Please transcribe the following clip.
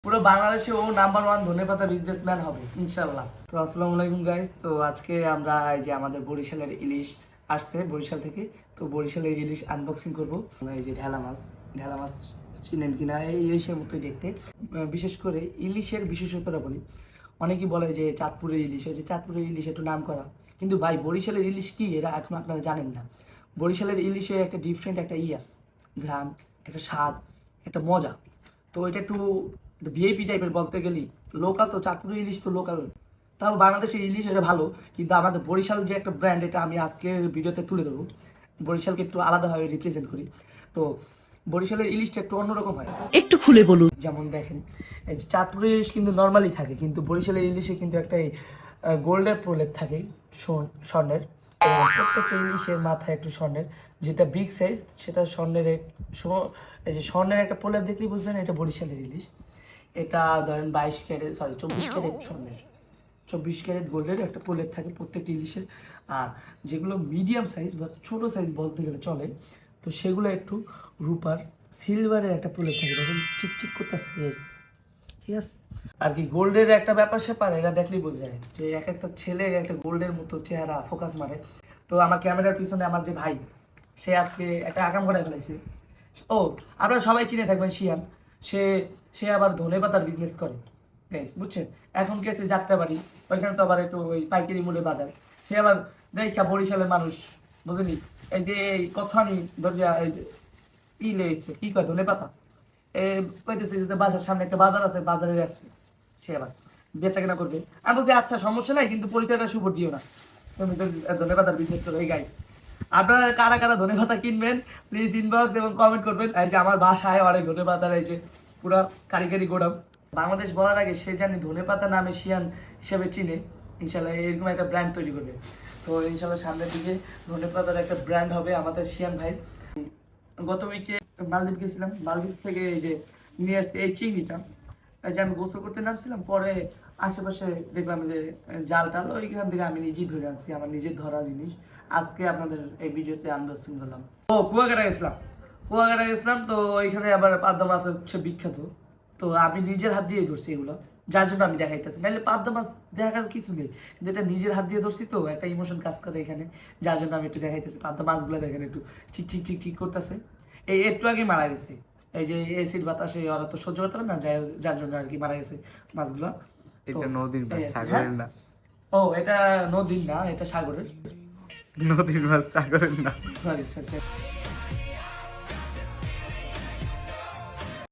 পুরো বাংলাদেশে ও নাম্বার 1 ধনেপাতা বিজনেসম্যান হবে ইনশাআল্লাহ। তো আসসালামু আলাইকুম গাইস। তো আজকে আমরা এই যে আমাদের বরিশালের ইলিশ আসছে বরিশাল থেকে, তো বরিশালের ইলিশ আনবক্সিং করব। এই যে ঢেলা মাছ চিনেন কিনা, এই ইলিশের মতোই দেখতে। বিশেষ করে ইলিশের বিশেষত্বটা বলি, অনেকেই বলে যে চাঁদপুরের ইলিশ হয়েছে, চাঁদপুরের ইলিশ একটু নাম করা, কিন্তু ভাই বরিশালের ইলিশ কি এরা এখন আপনারা জানেন না। বরিশালের ইলিশে একটা ডিফারেন্ট একটা ঘ্রাণ, একটা স্বাদ, একটা মজা। তো এটা একটু ভিআইপি টাইপের বলতে গেলি। লোকাল তো চাঁদপুরের ইলিশ তো লোকাল, তাও বাংলাদেশের ইলিশ এটা ভালো, কিন্তু আমাদের বরিশাল যে একটা ব্র্যান্ড, এটা আমি আজকের ভিডিওতে তুলে দেবো। বরিশালকে একটু আলাদাভাবে রিপ্রেজেন্ট করি। তো বরিশালের ইলিশটা একটু অন্যরকম হয়, একটু খুলে বলুন। যেমন দেখেন, এই যে চাঁদপুরের ইলিশ কিন্তু নর্মালি থাকে, কিন্তু বরিশালের ইলিশে কিন্তু একটা গোল্ডের প্রলেপ থাকে, স্বর্ণের। এবং প্রত্যেকটা ইলিশের মাথায় একটু স্বর্ণের, যেটা বিগ সাইজ সেটা স্বর্ণের এই যে স্বর্ণের একটা প্রলেপ দেখলেই বুঝবেন এটা বরিশালের ইলিশ। এটা ধরেন 24 ক্যারেট স্বর্ণের, 24 ক্যারেট গোল্ডের একটা প্রলেপ থাকে প্রত্যেকটা ইলিশের। আর যেগুলো মিডিয়াম সাইজ বা ছোটো সাইজ বলতে গেলে চলে, তো সেগুলো একটু রূপার সিলভারের একটা প্রলেপ থাকে, দেখুন চিকচিক করতেছে, ঠিক আছে। আর কি গোল্ডের একটা ব্যাপার স্যাপার এটা দেখলেই বোঝা যায় যে এক একটা ছেলে একটা গোল্ডের মতো চেহারা ফোকাস মারে। তো আমার ক্যামেরার পিছনে আমার যে ভাই, সে আজকে একটা আকাম করে ফেলাইছে। ও, আপনারা সবাই চিনে থাকবেন শিয়ান। সে সে আবার ধনেপাতার বিজনেস করে, বুঝছেন। এখন গেছে যাত্রাবাড়ি, ওইখানে তো আবার একটু ওই পাইকারি মূল্যে বাজার। সে আবার দেখা বরিশালের মানুষ, বুঝলি, এই যে এই কথানি ধরিয়া এই যে লেগেছে কি কয় ধনেপাতা, কইতেছে যে বাসার সামনে একটা বাজার আছে, বাজারে আসছে সে আবার বেচা কেনা করবে। আমি বলছি আচ্ছা সমস্যা নাই, কিন্তু পরিচয়টা শুভ দিও না, তুমি তো ধনেপাতার বিজনেস করো। এই গাইস, আপনারা কারা কারা ধনেপাতা কিনবেন প্লিজ ইনবক্স এবং কমেন্ট করবেন। এই যে আমার বাসায় অনেক ধনেপাতার এই যে পুরা কারিগরি গোডাম। বাংলাদেশ বলার আগে সে জানি ধনেপাতা নামে শিয়ান হিসেবে চিনে, ইনশাল্লাহ এরকম একটা ব্র্যান্ড তৈরি করবে। তো ইনশাল্লাহ সামনের দিকে ধনেপাতার একটা ব্র্যান্ড হবে আমাদের শিয়ান ভাই। গত উইকে মালদ্বীপ গেছিলাম, মালদ্বীপ থেকে এই যে নিয়ে আসছি এই চিংড়িটা। এই যে আমি গোসল করতে নামছিলাম, পরে আশেপাশে দেখলাম যে জাল টাল, ওইখান থেকে আমি নিজেই ধরে আনছি, আমার নিজের ধরা জিনিস। আজকে আপনাদের এই ভিডিওতে আনবক্সিং করলাম। ও কুয়াকাটা গেছিলাম, তো ওইখানে আবার পাবদা মাছ হচ্ছে বিখ্যাত। তো আমি নিজের হাত দিয়ে ধরছি এগুলো, যার জন্য আমি দেখাইতেছি, নাহলে পাবদা মাছ দেখার কিছু নেই, কিন্তু এটা নিজের হাত দিয়ে ধরছি তো একটা ইমোশন কাজ করে এখানে, যার জন্য আমি একটু দেখাইতেছি। পাবদা মাছগুলো দেখেন একটু ঠিক ঠিক ঠিক ঠিক করতেছে। এই একটু আগে মারা গেছে, এই যে এসিড বাতাসে ওরা তো সহ্য করতে পারে না, যার জন্য আর কি মারা গেছে মাছগুলো। এটা নদীর মাছ, সাগরের না। ও, এটা নদীর না, এটা সাগরের। নদীর মাছ, সাগরের না। সরি।